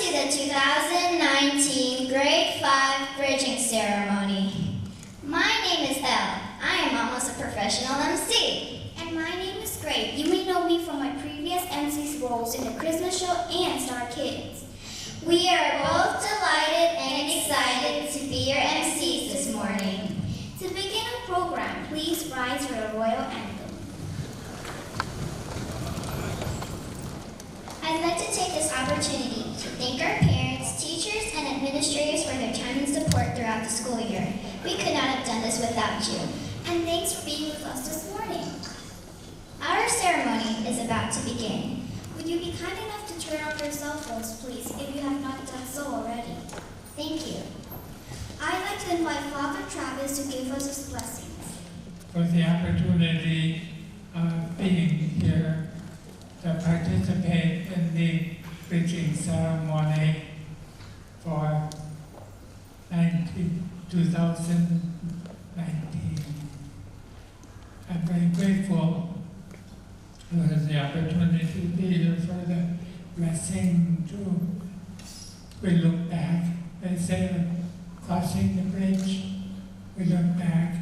to the 2019 Grade 5 Bridging Ceremony. My name is Elle. I am almost a professional MC. And my name is Grape. You may know me from my previous MC's roles in the Christmas show and Star Kids. We are both delighted and excited to be your MCs this morning. To begin our program, please rise for the Royal Anthem. I'd like to take this opportunity to thank our parents, teachers, and administrators for their time and support throughout the school year. We could not have done this without you. And thanks for being with us this morning. Our ceremony is about to begin. Would you be kind enough to turn off your cell phones, please, if you have not done so already? Thank you. I'd like to invite Father Travis to give us his blessings. For the opportunity of being here to participate in the bridging ceremony for 2019. I'm very grateful for the opportunity to be here, for the blessing we look back, they say crossing the bridge, we look back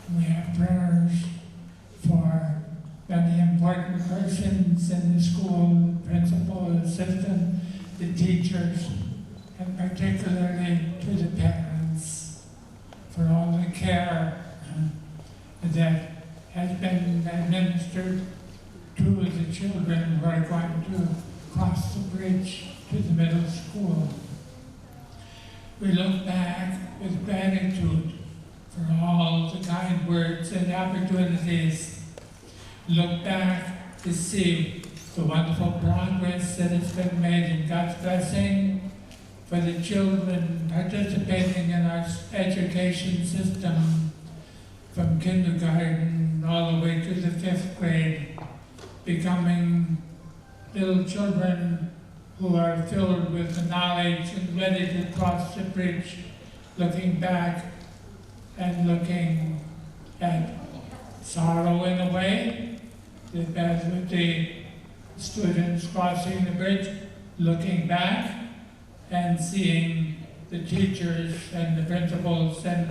and we have prayers for many important persons in the school, the principal, the assistant, the teachers, and particularly to the parents for all the care that has been administered to the children who are going to cross the bridge to the middle school. We look back with gratitude for all the kind words and opportunities. Look back to see the wonderful progress that has been made in God's blessing for the children participating in our education system from kindergarten all the way to the 5th grade, becoming little children who are filled with the knowledge and ready to cross the bridge, looking back and looking at sorrow in a way, as with the students crossing the bridge, looking back and seeing the teachers and the principals and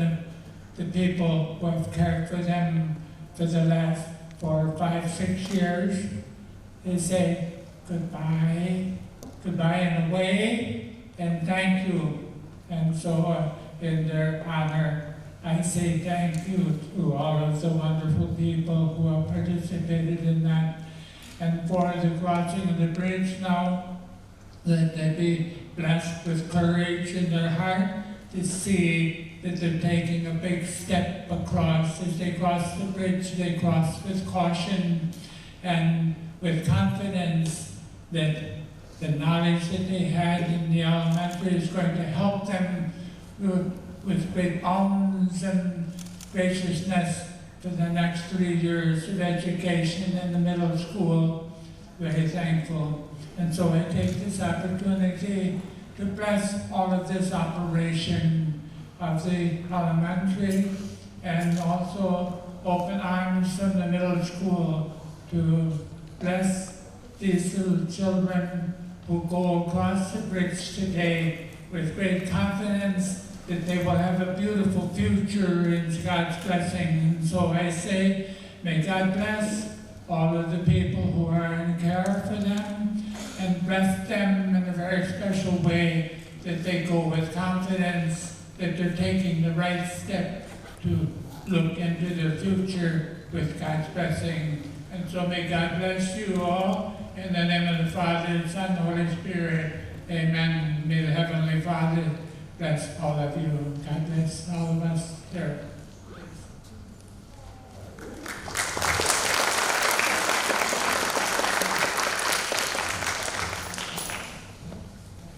the people who have cared for them for the last 4, 5, 6 years. They say goodbye, goodbye in a way, and thank you. And so in their honor, I say thank you to all of the wonderful people who have participated in that. And for the crossing of the bridge now, that they be blessed with courage in their heart to see that they're taking a big step across. As they cross the bridge, they cross with caution and with confidence that the knowledge that they had in the elementary is going to help them with great bounds and graciousness for the next 3 years of education in the middle school. Very thankful. And so I take this opportunity to bless all of this operation of the elementary and also open arms from the middle school to bless these little children who go across the bridge today with great confidence that they will have a beautiful future in God's blessing. And so I say, may God bless all of the people who are in care for them and bless them in a very special way, that they go with confidence, that they're taking the right step to look into the future with God's blessing. And so may God bless you all. In the name of the Father, the Son, and the Holy Spirit. Amen. May the Heavenly Father bless all of you. God bless all of us here.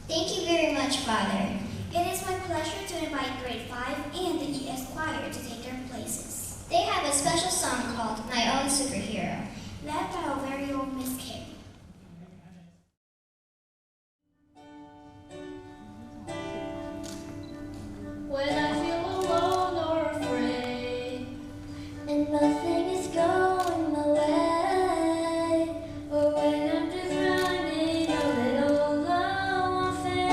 Thank you very much, Father. It is my pleasure to invite Grade 5 and the ES Choir to take their places. They have a special song called My Own Superhero, led by our very own Miss Kay. When I feel alone or afraid, and nothing is going my way, or when I'm just running a little low on faith.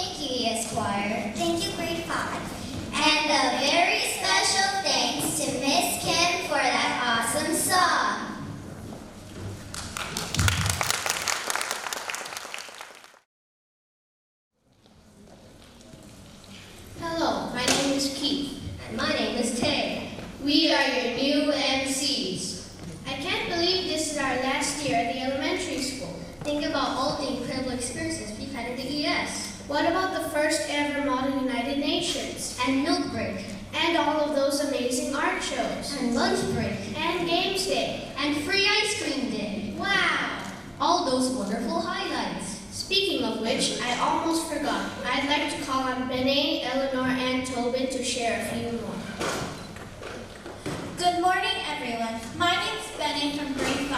Thank you, ES Choir. Thank you, grade 5. And a very special thanks to Miss Kim for that awesome song. Hello, my name is Keith. And my name is Tay. We are your new MCs. I can't believe this is our last year at the elementary school. Think about all the incredible experiences we've had at the ES. What about the first ever Model United Nations? And milk break. And all of those amazing art shows? And lunch break. And games day? And free ice cream day. Wow! All those wonderful highlights. Speaking of which, I almost forgot. I'd like to call on Benet, Eleanor, and Tobin to share a few more. Good morning, everyone. My name is Benny from grade 5-1.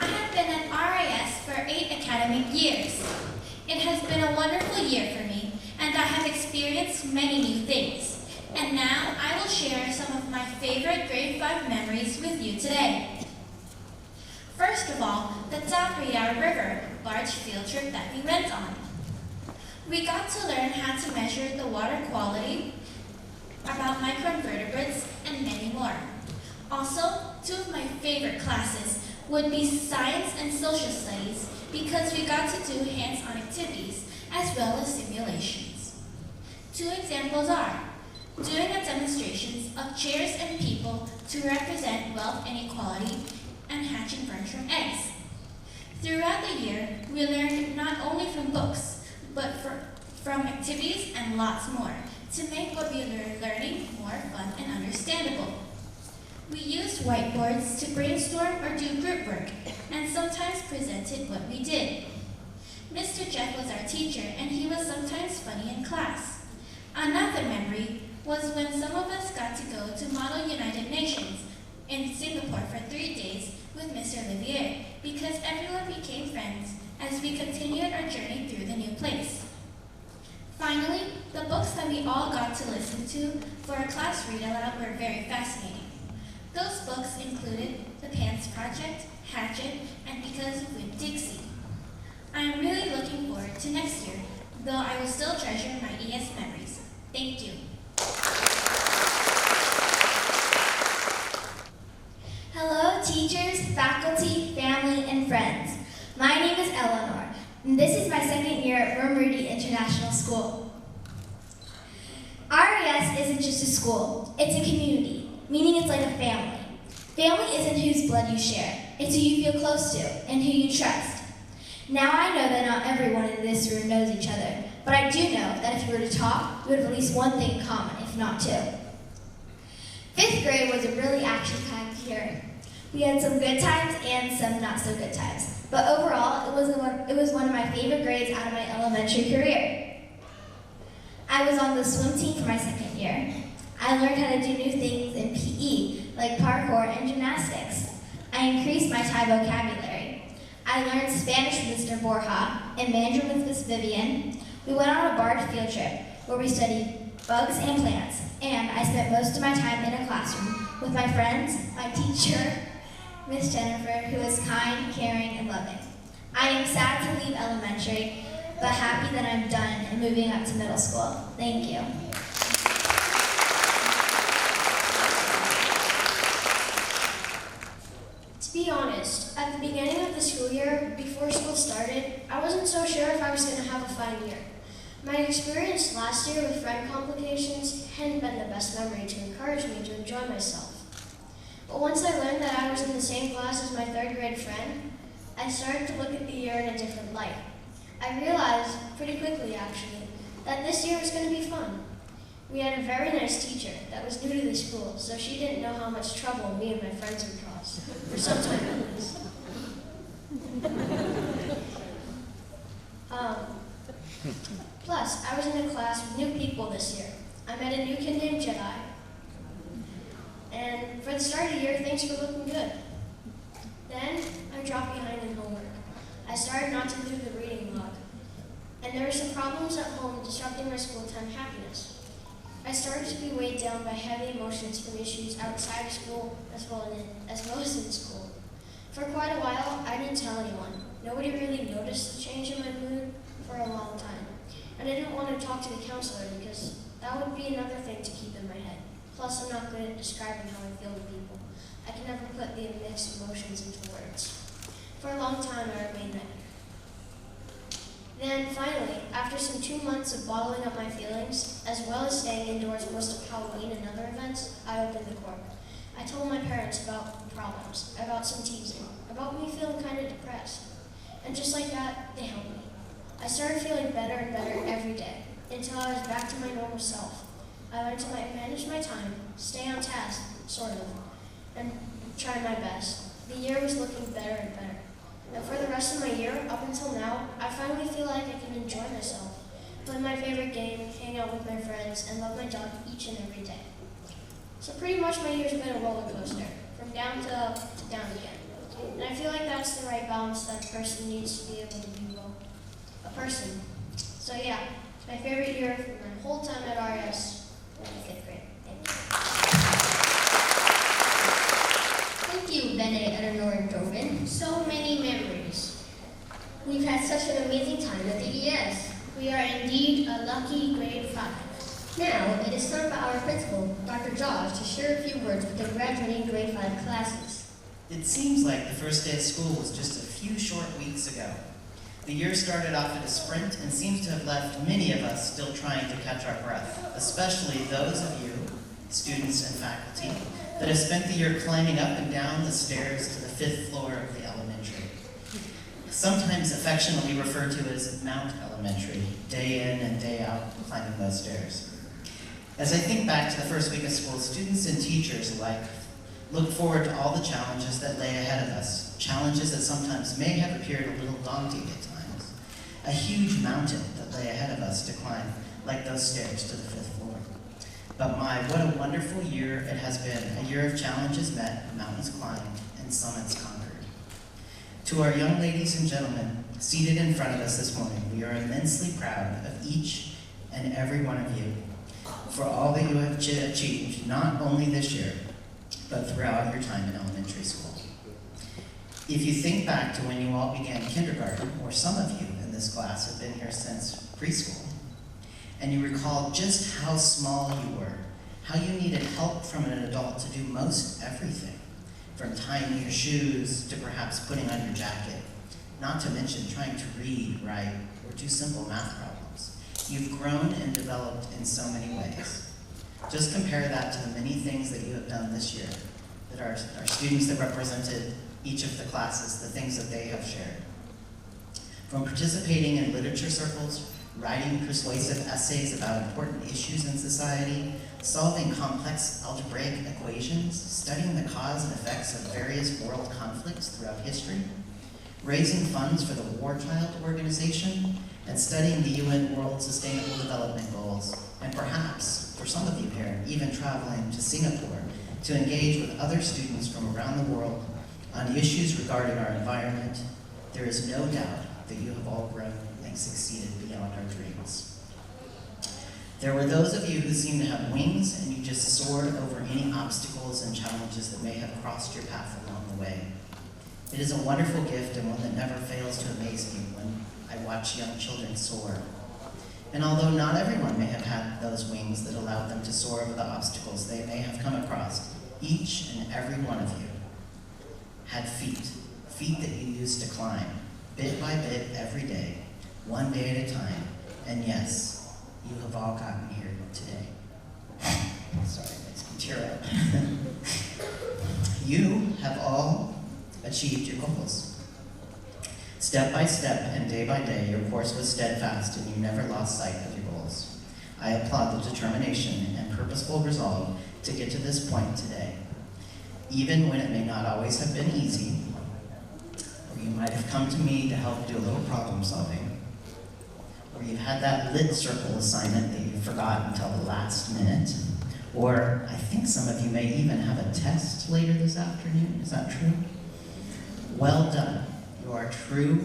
I have been at RIS for 8 academic years. It has been a wonderful year for me, and I have experienced many new things. And now I will share some of my favorite grade 5 memories with you today. First of all, the Tapriar River barge field trip that we went on. We got to learn how to measure the water quality, about microinvertebrates, and many more. Also, two of my favorite classes would be science and social studies because we got to do hands-on activities as well as simulations. Two examples are doing a demonstrations of chairs and people to represent wealth inequality and hatching birds from eggs. Throughout the year, we learned not only from books, but from activities and lots more to make what we were learning more fun and understandable. We used whiteboards to brainstorm or do group work, and sometimes presented what we did. Mr. Jeff was our teacher, and he was sometimes funny in class. Another memory was when some of us got to go to Model United Nations in Singapore for 3 days with Mr. Olivier, because everyone became friends as we continued our journey through the new place. Finally, the books that we all got to listen to for a class read aloud were very fascinating. Those books included The Pants Project, Hatchet, and Because of Wind Dixie. I am really looking forward to next year, though I will still treasure my ES memories. Thank you. Hello, teachers, faculty, family, and friends. My name is Eleanor, and this is my second year at Rome Rudy International School. RES isn't just a school, it's a community, meaning it's like a family. Family isn't whose blood you share, it's who you feel close to and who you trust. Now I know that not everyone in this room knows each other, but I do know that if you were to talk, you would have at least one thing in common, if not two. 5th grade was a really action-packed year. We had some good times and some not so good times, but overall, it was one of my favorite grades out of my elementary career. I was on the swim team for my second year. I learned how to do new things in PE, like parkour and gymnastics. I increased my Thai vocabulary. I learned Spanish with Mr. Borja and Mandarin with Miss Vivian. We went on a barge field trip where we studied bugs and plants, and I spent most of my time in a classroom with my friends, my teacher, Miss Jennifer, who is kind, caring, and loving. I am sad to leave elementary, but happy that I'm done and moving up to middle school. Thank you. To be honest, at the beginning of the school year, before school started, I wasn't so sure if I was going to have a fun year. My experience last year with friend complications hadn't been the best memory to encourage me to enjoy myself. But once I learned that I was in the same class as my 3rd grade friend, I started to look at the year in a different light. I realized, pretty quickly actually, that this year was going to be fun. We had a very nice teacher that was new to the school, so she didn't know how much trouble me and my friends would cause, for some time at least. Plus, I was in a class with new people this year. I met a new kid named Jedi. And for the start of the year, things were looking good. Then, I dropped behind in homework. I started not to do the reading log. And there were some problems at home disrupting my school time happiness. I started to be weighed down by heavy emotions from issues outside of school as well as in school. For quite a while, I didn't tell anyone. Nobody really noticed the change in my mood for a long time. I didn't want to talk to the counselor because that would be another thing to keep in my head. Plus, I'm not good at describing how I feel to people. I can never put the mixed emotions into words. For a long time, I remained there. Then, finally, after some 2 months of bottling up my feelings, as well as staying indoors most of Halloween and other events, I opened the cork. I told my parents about problems, about some teasing, about me feeling kind of depressed. And just like that, they helped me. I started feeling better and better every day, until I was back to my normal self. I learned to manage my time, stay on task, sort of, and try my best. The year was looking better and better. And for the rest of my year, up until now, I finally feel like I can enjoy myself, play my favorite game, hang out with my friends, and love my dog each and every day. So pretty much my year's been a roller coaster, from down to up to down again. And I feel like that's the right balance that a person needs to be able to be a person. So yeah, it's my favorite year for my whole time at RS in the 5th grade. Thank you, Bennett, Eleanor, and Dovin. So many memories. We've had such an amazing time at the ES. We are indeed a lucky grade 5. Now, it is time for our principal, Dr. Josh, to share a few words with the graduating grade 5 classes. It seems like the first day of school was just a few short weeks ago. The year started off at a sprint and seems to have left many of us still trying to catch our breath, especially those of you, students and faculty, that have spent the year climbing up and down the stairs to the 5th floor of the elementary. Sometimes affectionately referred to as Mount Elementary, day in and day out climbing those stairs. As I think back to the first week of school, students and teachers alike look forward to all the challenges that lay ahead of us, challenges that sometimes may have appeared a little daunting at times. A huge mountain that lay ahead of us to climb, like those stairs to the 5th floor. But my, what a wonderful year it has been, a year of challenges met, mountains climbed, and summits conquered. To our young ladies and gentlemen seated in front of us this morning, we are immensely proud of each and every one of you for all that you have achieved, not only this year, but throughout your time in elementary school. If you think back to when you all began kindergarten, or some of you in this class have been here since preschool, and you recall just how small you were, how you needed help from an adult to do most everything, from tying your shoes to perhaps putting on your jacket, not to mention trying to read, write, or do simple math problems. You've grown and developed in so many ways. Just compare that to the many things that you have done this year, that our students that represented each of the classes, the things that they have shared. From participating in literature circles, writing persuasive essays about important issues in society, solving complex algebraic equations, studying the cause and effects of various world conflicts throughout history, raising funds for the War Child Organization, and studying the UN World Sustainable Development Goals, and perhaps, for some of you here, even traveling to Singapore to engage with other students from around the world on issues regarding our environment. There is no doubt that you have all grown and succeeded beyond our dreams. There were those of you who seemed to have wings and you just soared over any obstacles and challenges that may have crossed your path along the way. It is a wonderful gift and one that never fails to amaze me when I watch young children soar. And although not everyone may have had those wings that allowed them to soar over the obstacles they may have come across, each and every one of you had feet that you used to climb, bit by bit every day, one day at a time. And yes, you have all gotten here today. Sorry, it's material. You have all achieved your goals. Step by step and day by day, your course was steadfast and you never lost sight of your goals. I applaud the determination and purposeful resolve to get to this point today. Even when it may not always have been easy, or you might have come to me to help do a little problem solving, or you had that lit circle assignment that you forgot until the last minute, or I think some of you may even have a test later this afternoon. Is that true? Well done. You are true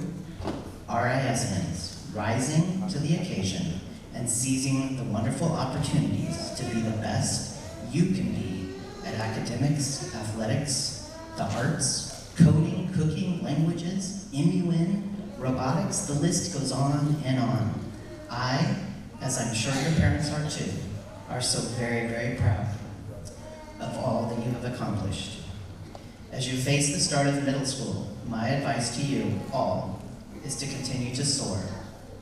RISNs, rising to the occasion and seizing the wonderful opportunities to be the best you can be at academics, athletics, the arts, coding, cooking, languages, MUN, robotics, the list goes on and on. I as I'm sure your parents are too, are so very, very proud of all that you have accomplished. As you face the start of middle school, my advice to you all is to continue to soar,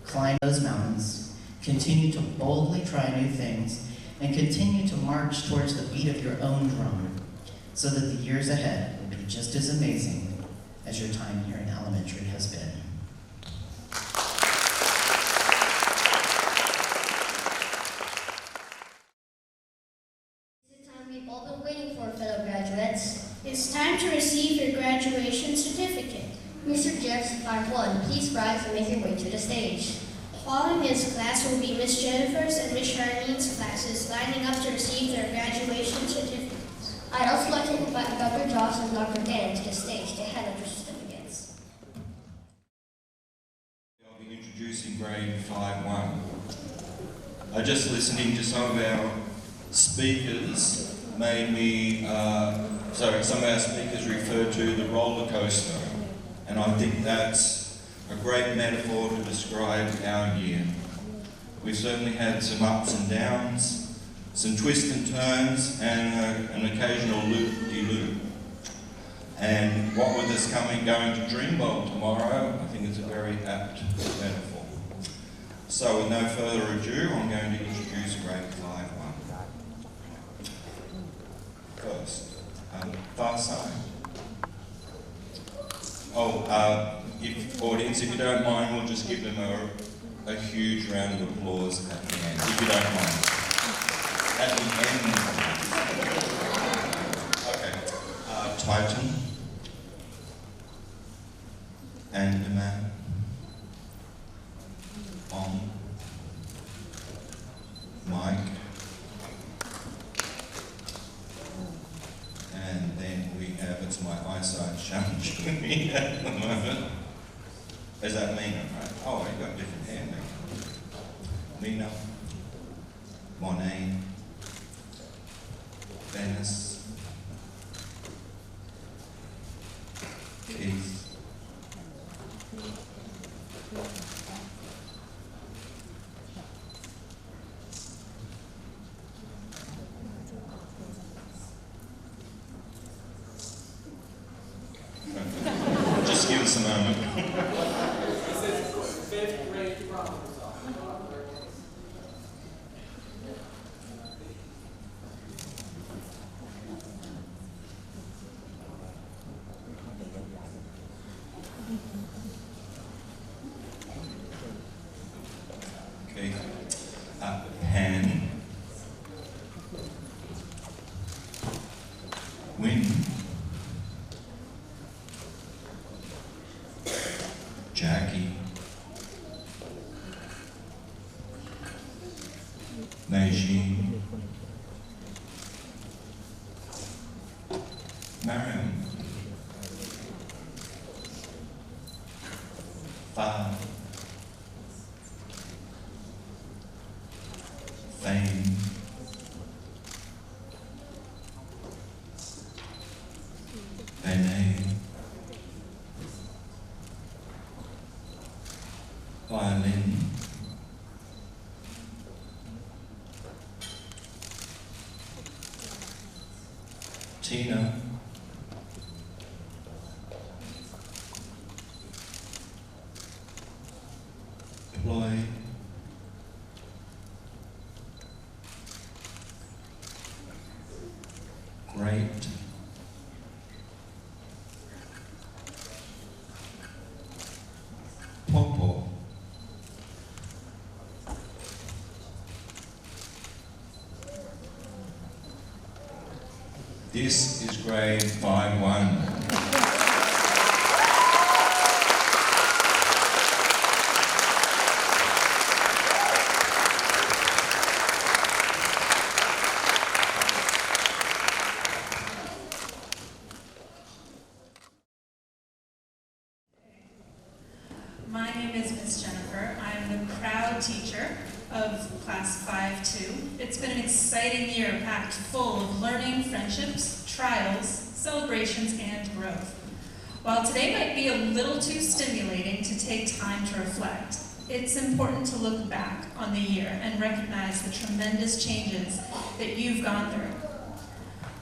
climb those mountains, continue to boldly try new things, and continue to march towards the beat of your own drum, so that the years ahead will be just as amazing as your time here in elementary has been. It's the time we've all been waiting for, fellow graduates. It's time to receive your graduation certificate. Mr. Jeffs, 5-1, please rise and make your way to the stage. Following his class will be Miss Jennifer's and Miss Charlene's classes lining up to receive their graduation certificates. I'd also like to invite Dr. Joss and Dr. Dan to the stage to hand out their certificates. I'll be introducing grade 5-1. Just listening to some of our speakers made me, some of our speakers referred to the roller coaster, and I think that's a great metaphor to describe our year. We've certainly had some ups and downs, some twists and turns, and an occasional loop-de-loop. And what with us going to Dreamworld tomorrow, I think it's a very apt metaphor. So with no further ado, I'm going to introduce grade 5-1. First, far side. If you don't mind, we'll just give them a huge round of applause at the end, if you don't mind. At the end. Okay. Titan. Andaman. On. Mike. And then we have, it's my eyesight challenging me at the moment. Is that Mina, right? Oh, you've got different hair now. Mina, Monet, Venice, Keith, just give us a moment. Okay, Pan, Win, Jackie, Najim, Mariam, Fa, Fame, Bene, Violin, Tina, Ploy, Great, Popo, this is grade 5-1. My name is Miss Jennifer. I'm the proud teacher of Class 5-2. It's been an exciting year packed full of learning, friendships, trials, celebrations, and growth. While today might be a little too stimulating to take time to reflect, it's important to look back on the year and recognize the tremendous changes that you've gone through.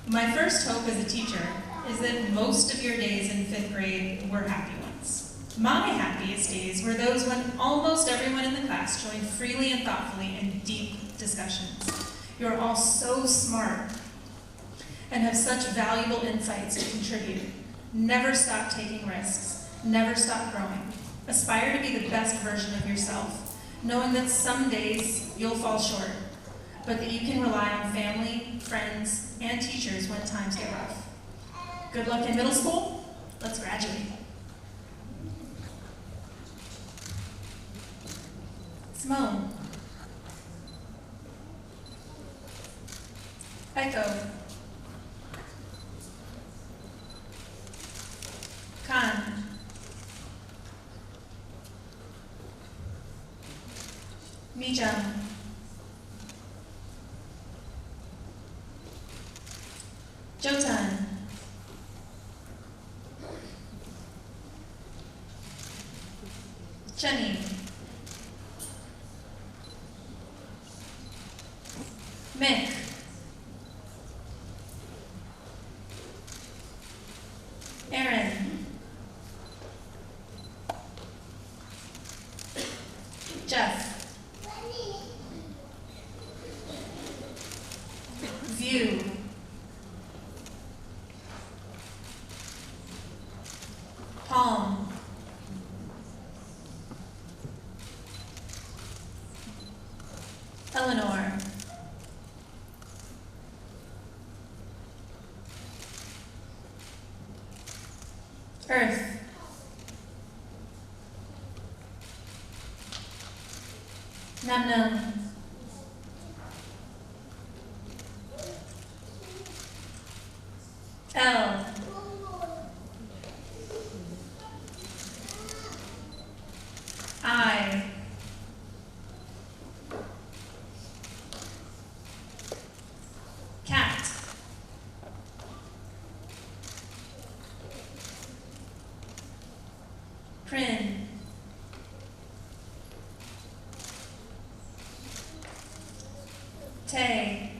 My first hope as a teacher is that most of your days in 5th grade were happy ones. My happiest days were those when almost everyone in the class joined freely and thoughtfully in deep discussions. You're all so smart and have such valuable insights to contribute. Never stop taking risks. Never stop growing. Aspire to be the best version of yourself, knowing that some days you'll fall short, but that you can rely on family, friends, and teachers when times get rough. Good luck in middle school. Let's graduate. Simone. Echo. Khan. Mijam. Jotan. Jenny. Mick. Aaron. Jeff. View. Palm. Eleanor. Earth. Num Num. L. I. Cat. Prin. Tay.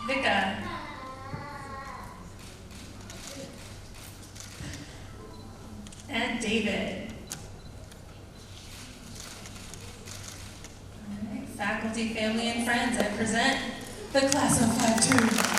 Vika. And David. All right, faculty, family, and friends, I present the class of 5-2.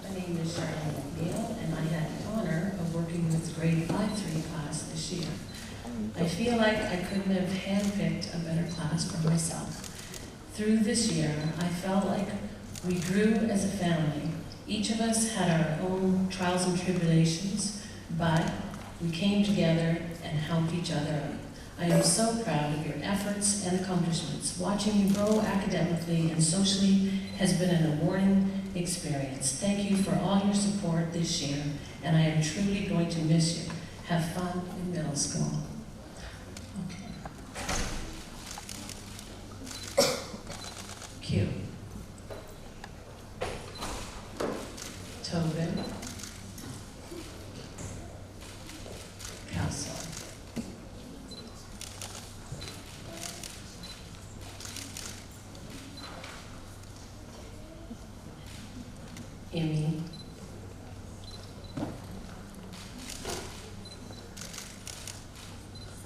My name is Charlotte Neal, and I had the honor of working with grade 5-3 class this year. I feel like I couldn't have handpicked a better class for myself. Through this year, I felt like we grew as a family. Each of us had our own trials and tribulations, but we came together and helped each other out. I am so proud of your efforts and accomplishments. Watching you grow academically and socially has been an rewarding experience. Thank you for all your support this year, and I am truly going to miss you. Have fun in middle school. Okay. Q. Tobin. Castle. Emmy.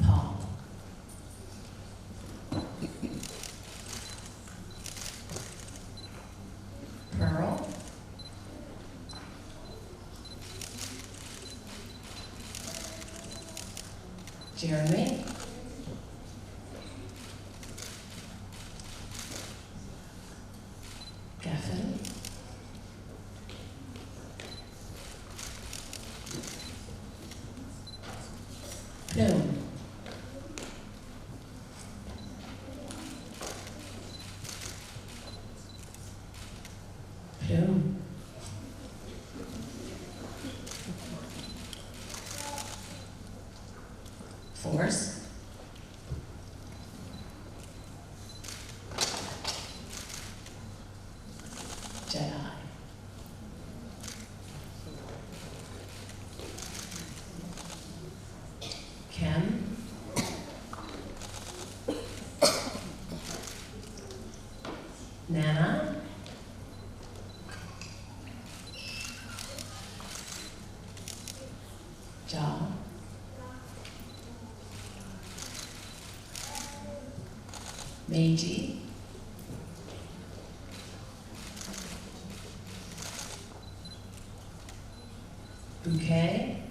Paul. Pearl. Jeremy. Geffen. Bloom. Bloom. Force. Jedi. Ken. Nana. Ja. Meiji. Bouquet.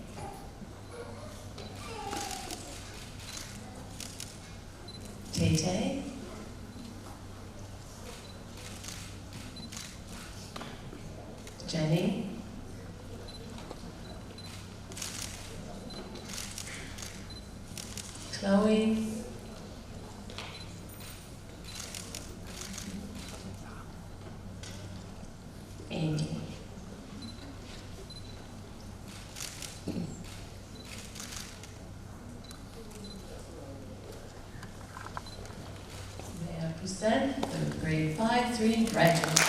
Tay-Tay. Jenny. Chloe. Amy. May I present the grade 5-3 graduates.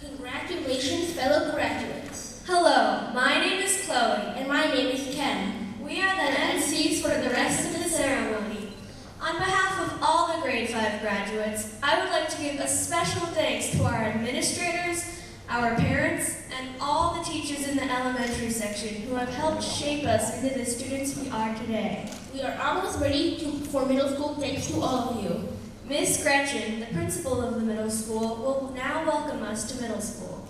Congratulations, fellow graduates. Hello, my name is Chloe, and my name is Ken. We are the MCs for the rest of the ceremony. On behalf of all the grade 5 graduates, I would like to give a special thanks to our administrators, our parents, and all the teachers in the elementary section who have helped shape us into the students we are today. We are almost ready for middle school thanks to all of you. Miss Gretchen, the principal of the middle school, will now welcome us to middle school.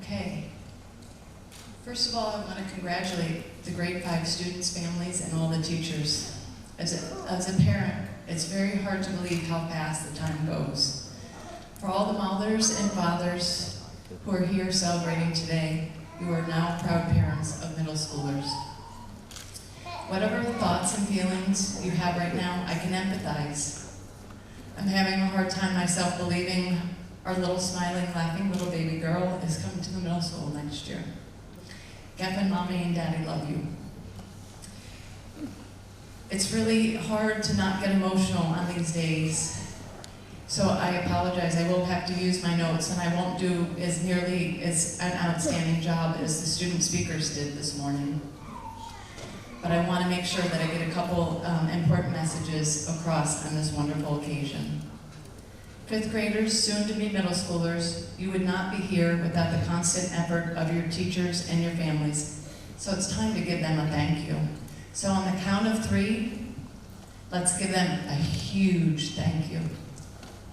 Okay. First of all, I want to congratulate the grade 5 students, families, and all the teachers. As a parent, it's very hard to believe how fast the time goes. For all the mothers and fathers who are here celebrating today, you are now proud parents of middle schoolers. Whatever thoughts and feelings you have right now, I can empathize. I'm having a hard time myself believing our little smiling, laughing little baby girl is coming to the middle school next year. Gavin, Mommy, and Daddy love you. It's really hard to not get emotional on these days. So I apologize, I will have to use my notes, and I won't do as nearly as an outstanding job as the student speakers did this morning. But I want to make sure that I get a couple important messages across on this wonderful occasion. 5th graders, soon to be middle schoolers, you would not be here without the constant effort of your teachers and your families. So it's time to give them a thank you. So on the count of 3, let's give them a huge thank you.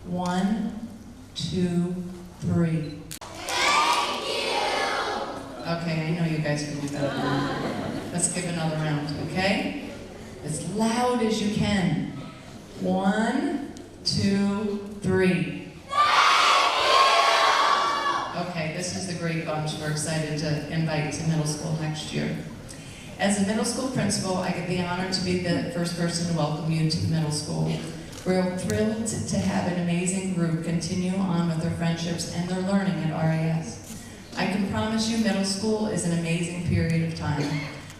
1, 2, 3. Thank you! Okay, I know you guys can do better. Let's give another round, okay? As loud as you can. 1, 2, 3. Thank you! Okay, this is the great bunch we're excited to invite to middle school next year. As a middle school principal, I get the honor to be the first person to welcome you to the middle school. We're thrilled to have an amazing group continue on with their friendships and their learning at RAS. I can promise you middle school is an amazing period of time.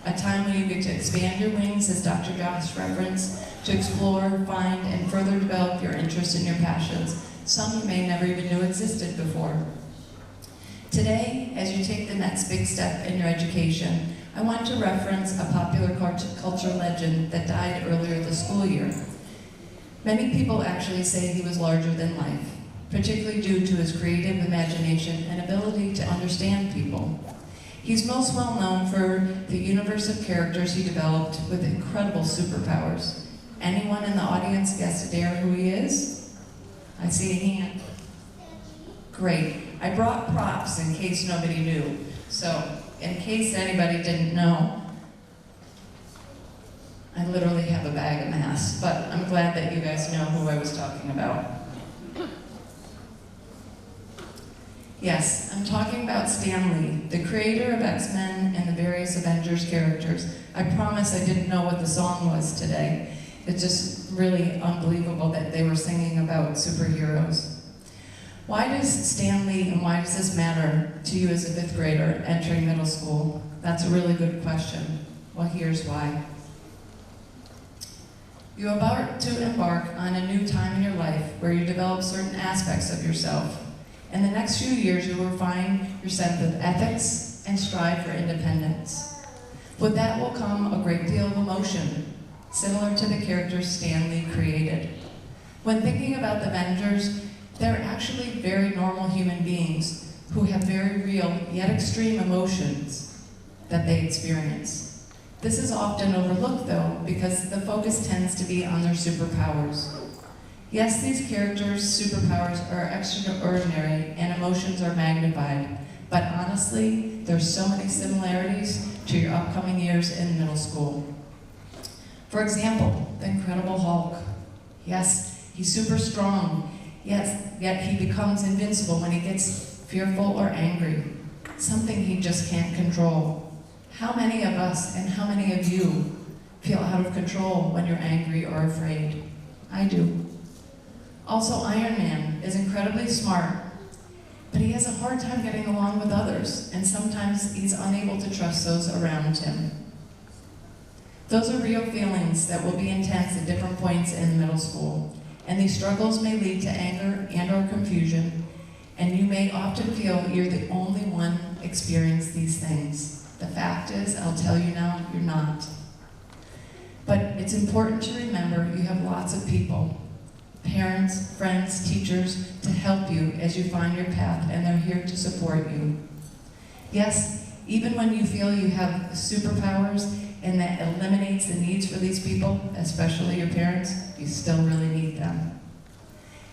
A time when you get to expand your wings, as Dr. Josh referenced, to explore, find, and further develop your interests and your passions, some you may never even knew existed before. Today, as you take the next big step in your education, I want to reference a popular culture legend that died earlier this school year. Many people actually say he was larger than life, particularly due to his creative imagination and ability to understand people. He's most well known for the universe of characters he developed with incredible superpowers. Anyone in the audience guess to dare who he is? I see a hand. Great. I brought props in case nobody knew. So, in case anybody didn't know, I literally have a bag of masks, but I'm glad that you guys know who I was talking about. Yes, I'm talking about Stan Lee, the creator of X-Men and the various Avengers characters. I promise I didn't know what the song was today. It's just really unbelievable that they were singing about superheroes. Why does Stan Lee and why does this matter to you as a 5th grader entering middle school? That's a really good question. Well, here's why. You're about to embark on a new time in your life where you develop certain aspects of yourself. In the next few years, you will refine your sense of ethics and strive for independence. With that will come a great deal of emotion, similar to the characters Stan Lee created. When thinking about the Avengers, they're actually very normal human beings who have very real yet extreme emotions that they experience. This is often overlooked, though, because the focus tends to be on their superpowers. Yes, these characters' superpowers are extraordinary and emotions are magnified, but honestly, there's so many similarities to your upcoming years in middle school. For example, the Incredible Hulk. Yes, he's super strong, yet he becomes invincible when he gets fearful or angry, something he just can't control. How many of us and how many of you feel out of control when you're angry or afraid? I do. Also, Iron Man is incredibly smart, but he has a hard time getting along with others, and sometimes he's unable to trust those around him. Those are real feelings that will be intense at different points in middle school, and these struggles may lead to anger and/or confusion, and you may often feel you're the only one experiencing these things. The fact is, I'll tell you now, you're not. But it's important to remember you have lots of people, parents, friends, teachers, to help you as you find your path, and they're here to support you. Yes, even when you feel you have superpowers and that eliminates the needs for these people, especially your parents, you still really need them.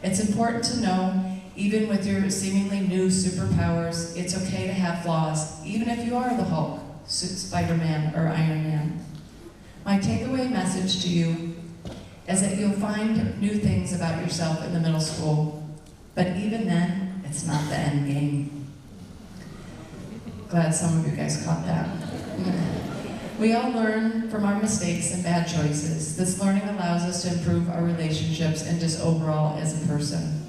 It's important to know, even with your seemingly new superpowers, it's okay to have flaws, even if you are the Hulk, Spider-Man, or Iron Man. My takeaway message to you is that you'll find new things about yourself in the middle school, but even then, it's not the end game. Glad some of you guys caught that. We all learn from our mistakes and bad choices. This learning allows us to improve our relationships and just overall as a person.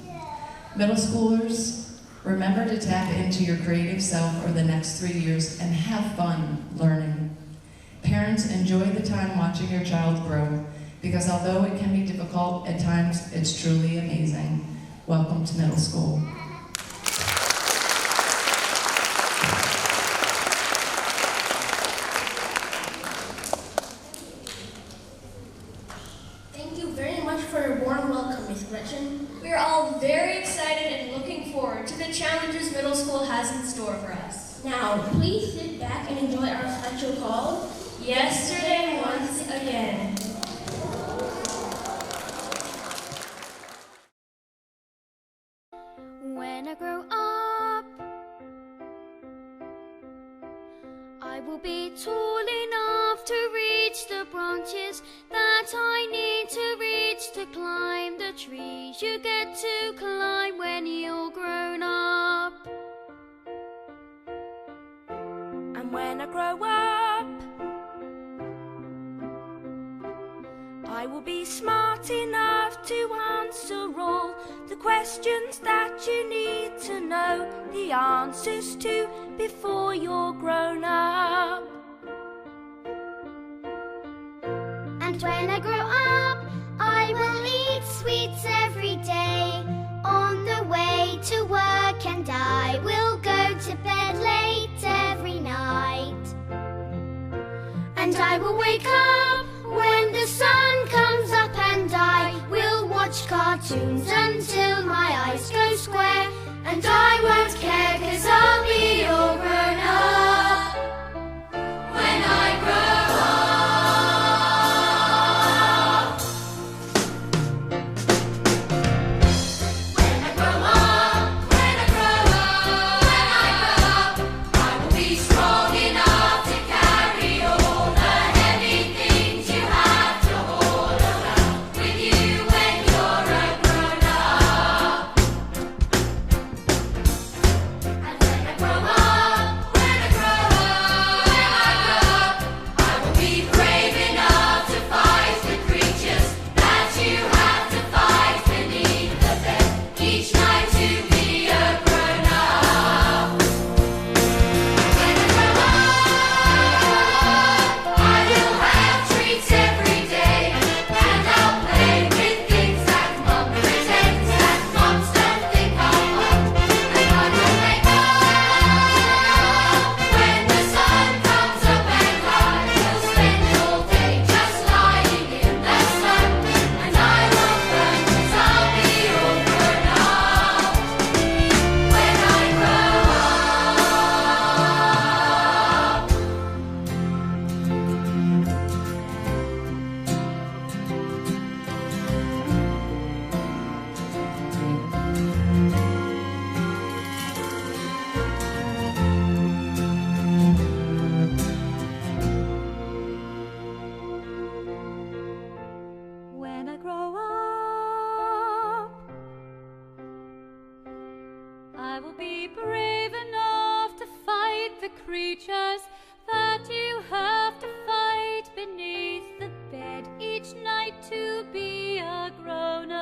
Middle schoolers, remember to tap into your creative self for the next 3 years and have fun learning. Parents, enjoy the time watching your child grow, because although it can be difficult at times, it's truly amazing. Welcome to middle school. Thank you very much for your warm welcome, Miss Gretchen. We are all very excited and looking forward to the challenges middle school has in store for us. Now, please sit back and enjoy our special called Yesterday Once Again. When I grow up, I will be tall enough to reach the branches that I need to reach to climb the trees you get to climb when you're grown up. And when I grow up, I will be smart enough to answer all the questions that you need to know the answers to before you're grown up. And when I grow up, I will eat sweets every day. On the way to work, and I will go to bed late every night. And I will wake up when the sun comes up, and I will watch cartoons until my eyes go square. And I won't care, 'cause I'll be all grown up when I grow up. When I grow up, when I grow up, when I grow up, I will be strong enough to carry all the heavy things you have to haul around with you when you're a grown up. I will be brave enough to fight the creatures that you have to fight beneath the bed each night to be a grown-up.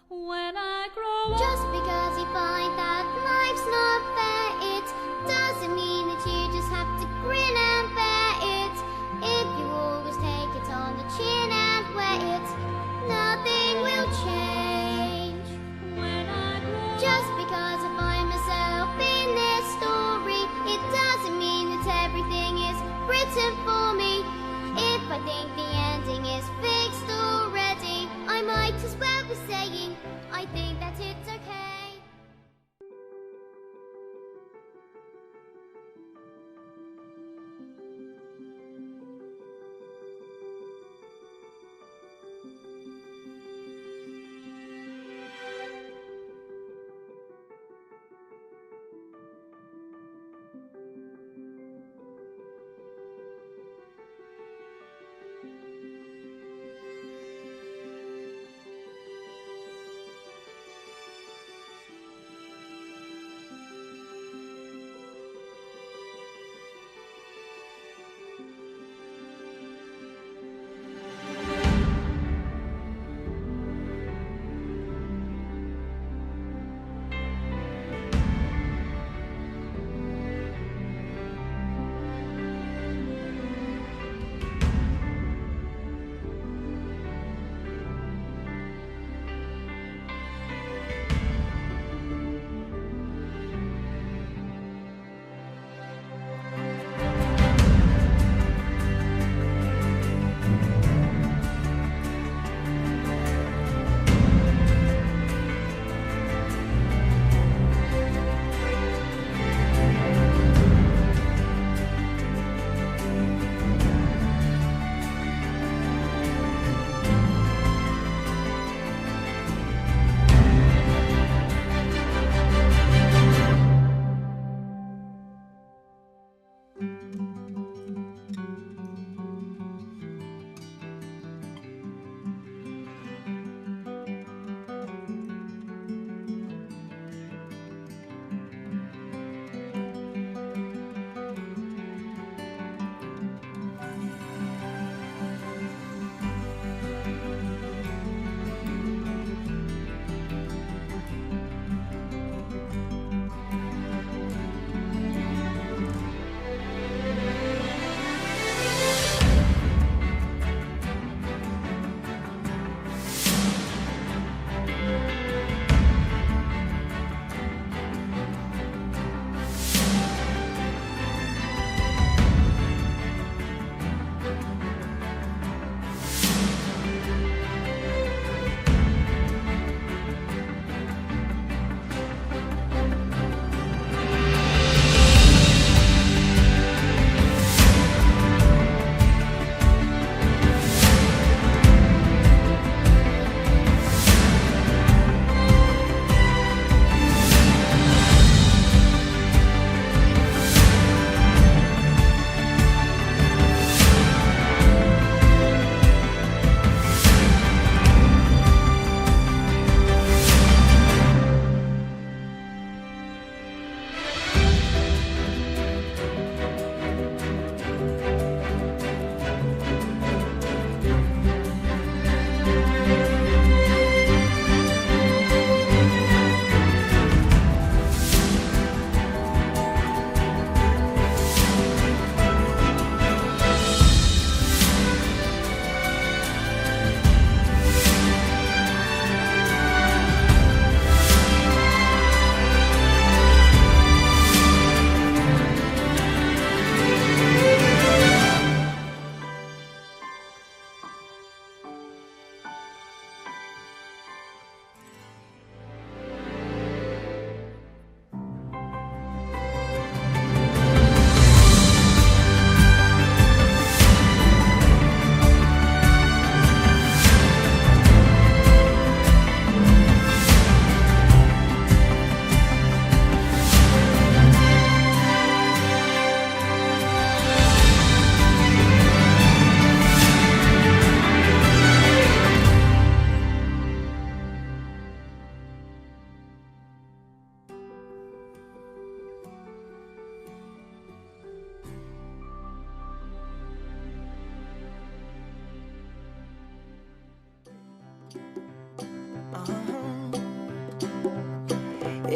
When I grow up, just because you find that life's not fair, it doesn't mean that you just have to grin and bear it. If you always take it on the chin and wear it, nothing will change. When I grow up, just because I find myself in this story, it doesn't mean that everything is written for me. If I think the ending is fixed already, I might as well be saying I think that it's okay.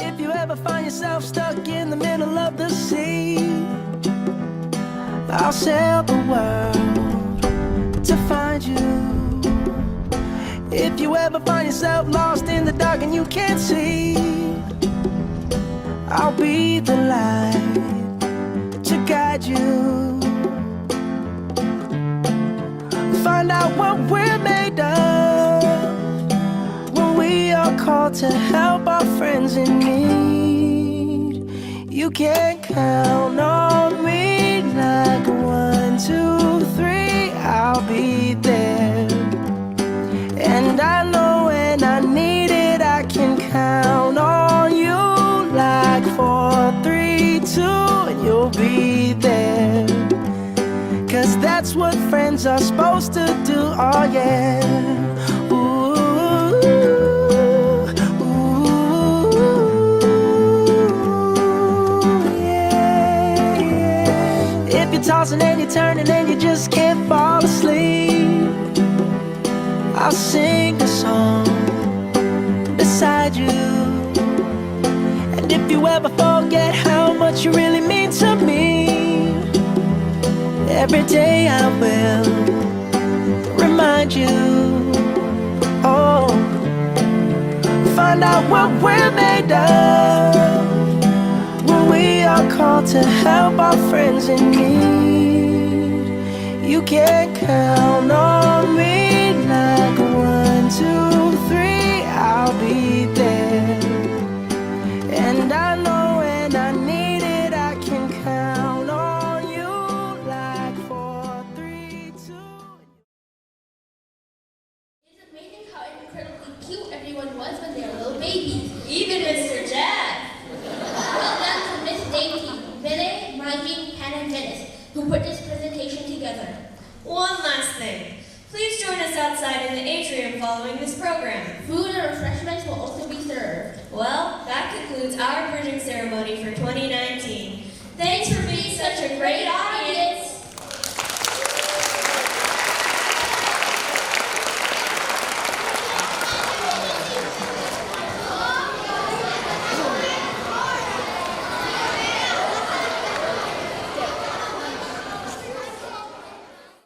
If you ever find yourself stuck in the middle of the sea, I'll sail the world to find you. If you ever find yourself lost in the dark and you can't see, I'll be the light to guide you. Find out what we're made of when we are called to help our friends in need. You can count on me like 1, 2, 3, I'll be there. And I know when I need it, I can count on you like 4, 3, 2, and you'll be there. 'Cause that's what friends are supposed to do, oh yeah. Ooh, ooh, yeah, yeah. If you're tossing and you're turning and you just can't fall asleep, I'll sing a song beside you. And if you ever forget how much you really mean to me, every day I will remind you. Oh, find out what we're made of when we are called to help our friends in need. You can count on me like 1, 2, 3, I'll be there. And I know when I need it, I can count on you like 4, 3, 2. It's amazing how incredibly cute everyone was when they were little babies. Even Mr. Jack. Well done to Miss Dainty, Vinay, Margie, Ken, and Venice, who put this presentation together. One last thing. Please join us outside in the atrium following this program. Food and refreshments will also be served. Well, that concludes our bridging ceremony for 2019.